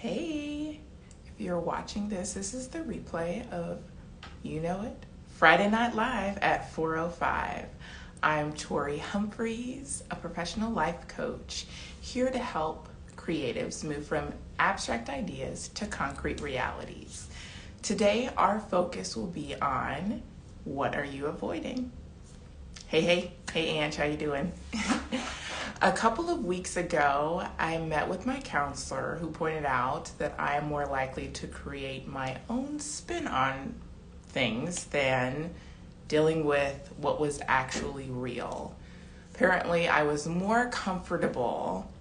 Hey, if you're watching this is the replay of, you know it, Friday Night Live at 4:05. I'm Tori Humphreys, a professional life coach, here to help creatives move from abstract ideas to concrete realities. Today, our focus will be on what are you avoiding? Hey, Ange, how you doing? A couple of weeks ago, I met with my counselor who pointed out that I am more likely to create my own spin on things than dealing with what was actually real. Apparently, I was more comfortable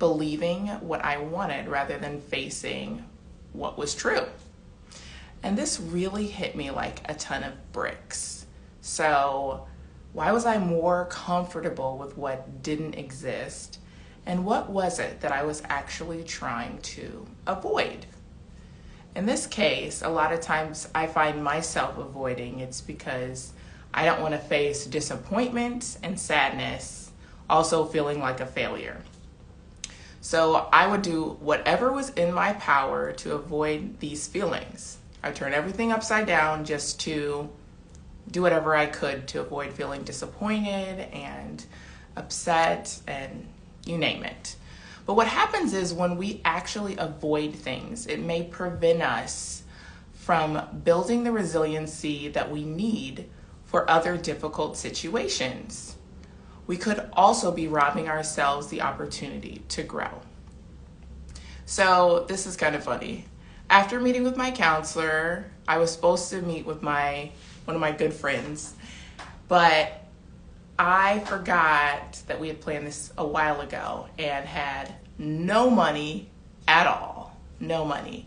believing what I wanted rather than facing what was true. And this really hit me like a ton of bricks. So, why was I more comfortable with what didn't exist? And what was it that I was actually trying to avoid? In this case, a lot of times I find myself avoiding it's because I don't want to face disappointment and sadness, also feeling like a failure. So I would do whatever was in my power to avoid these feelings. I would turn everything upside down just to do whatever I could to avoid feeling disappointed and upset and you name it. But what happens is when we actually avoid things, it may prevent us from building the resiliency that we need for other difficult situations. We could also be robbing ourselves the opportunity to grow. So this is kind of funny. After meeting with my counselor, I was supposed to meet with one of my good friends, but I forgot that we had planned this a while ago and had no money at all. No money.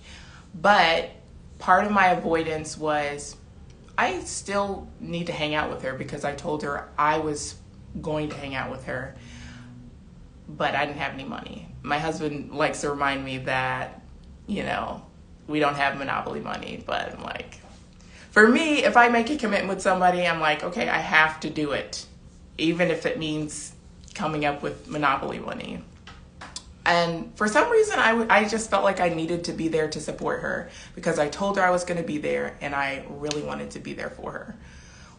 But part of my avoidance was I still need to hang out with her because I told her I was going to hang out with her, but I didn't have any money. My husband likes to remind me that, we don't have monopoly money, but I'm like, for me, if I make a commitment with somebody, I'm like, okay, I have to do it, even if it means coming up with monopoly money. And for some reason, I just felt like I needed to be there to support her because I told her I was going to be there and I really wanted to be there for her.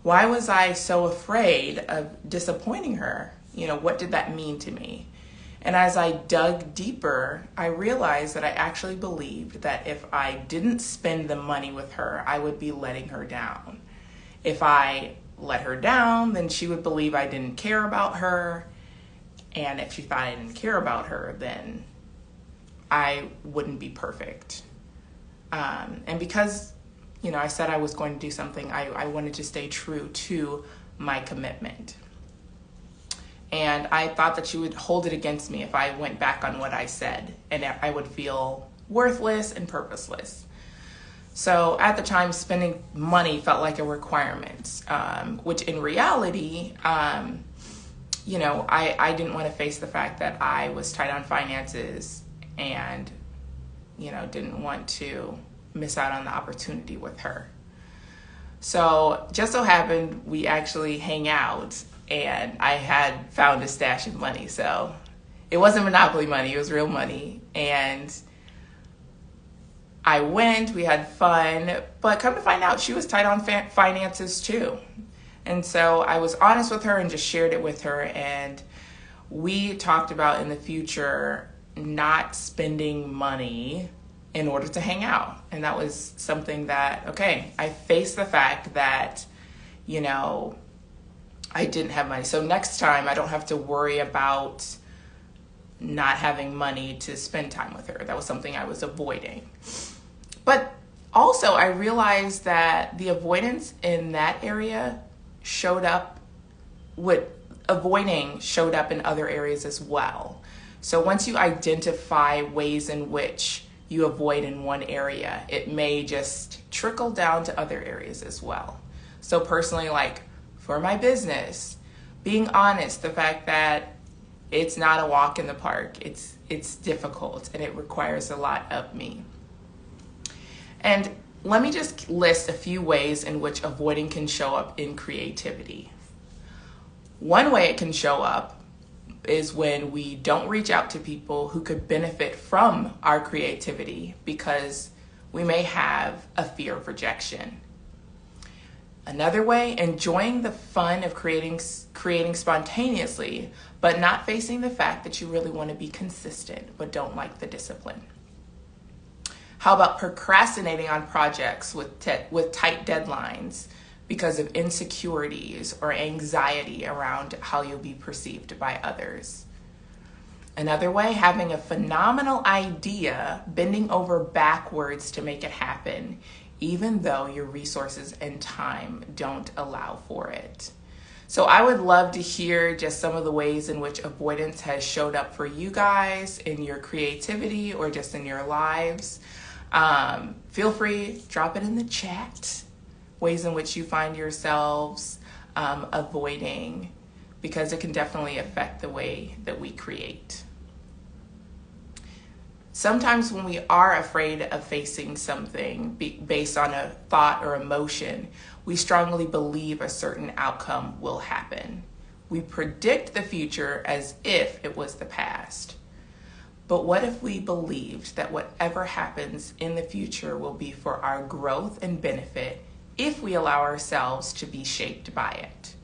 Why was I so afraid of disappointing her? What did that mean to me? And as I dug deeper, I realized that I actually believed that if I didn't spend the money with her, I would be letting her down. If I let her down, then she would believe I didn't care about her. And if she thought I didn't care about her, then I wouldn't be perfect. And because, I said I was going to do something, I wanted to stay true to my commitment. And I thought that she would hold it against me if I went back on what I said, and I would feel worthless and purposeless. So at the time, spending money felt like a requirement, which in reality, I didn't want to face the fact that I was tight on finances and, didn't want to miss out on the opportunity with her. So just so happened, we actually hang out. And I had found a stash of money. So it wasn't monopoly money, it was real money. And I went, we had fun, but come to find out she was tight on finances too. And so I was honest with her and just shared it with her. And we talked about in the future not spending money in order to hang out. And that was something that, I faced the fact that, I didn't have money. So next time I don't have to worry about not having money to spend time with her. That was something I was avoiding. But also I realized that the avoidance in that area showed up in other areas as well. So once you identify ways in which you avoid in one area, it may just trickle down to other areas as well. So personally, for my business, being honest, the fact that it's not a walk in the park, it's difficult and it requires a lot of me. And let me just list a few ways in which avoiding can show up in creativity. One way it can show up is when we don't reach out to people who could benefit from our creativity because we may have a fear of rejection. Another way, enjoying the fun of creating spontaneously, but not facing the fact that you really want to be consistent but don't like the discipline. How about procrastinating on projects with tight deadlines because of insecurities or anxiety around how you'll be perceived by others? Another way, having a phenomenal idea, bending over backwards to make it happen, even though your resources and time don't allow for it. So I would love to hear just some of the ways in which avoidance has showed up for you guys in your creativity or just in your lives. Feel free, drop it in the chat, ways in which you find yourselves avoiding, because it can definitely affect the way that we create. Sometimes when we are afraid of facing something based on a thought or emotion, we strongly believe a certain outcome will happen. We predict the future as if it was the past. But what if we believed that whatever happens in the future will be for our growth and benefit if we allow ourselves to be shaped by it?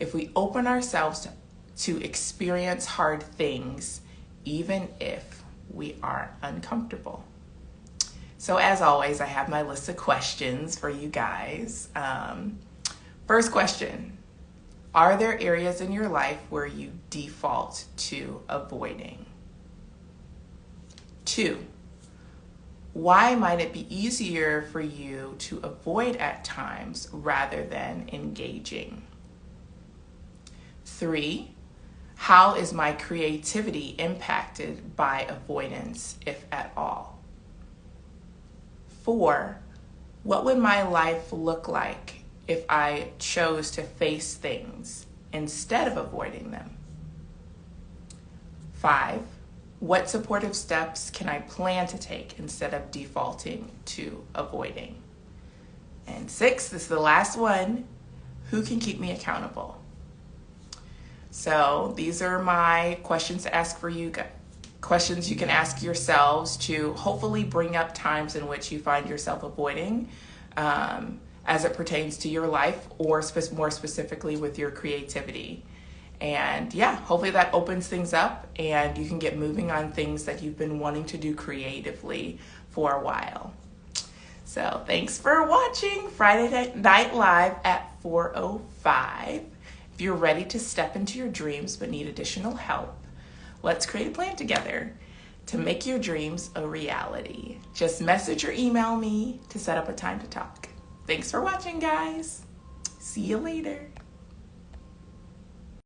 If we open ourselves to experience hard things, even if we are uncomfortable. So as always, I have my list of questions for you guys. First question, are there areas in your life where you default to avoiding? 2, why might it be easier for you to avoid at times rather than engaging? 3, how is my creativity impacted by avoidance, if at all? 4, what would my life look like if I chose to face things instead of avoiding them? 5, what supportive steps can I plan to take instead of defaulting to avoiding? And 6, this is the last one, who can keep me accountable? So these are my questions to ask for you guys. Questions you can ask yourselves to hopefully bring up times in which you find yourself avoiding as it pertains to your life or more specifically with your creativity. And yeah, hopefully that opens things up and you can get moving on things that you've been wanting to do creatively for a while. So thanks for watching Friday Night Live at 4:05. If you're ready to step into your dreams but need additional help, let's create a plan together to make your dreams a reality. Just message or email me to set up a time to talk. Thanks for watching, guys. See you later.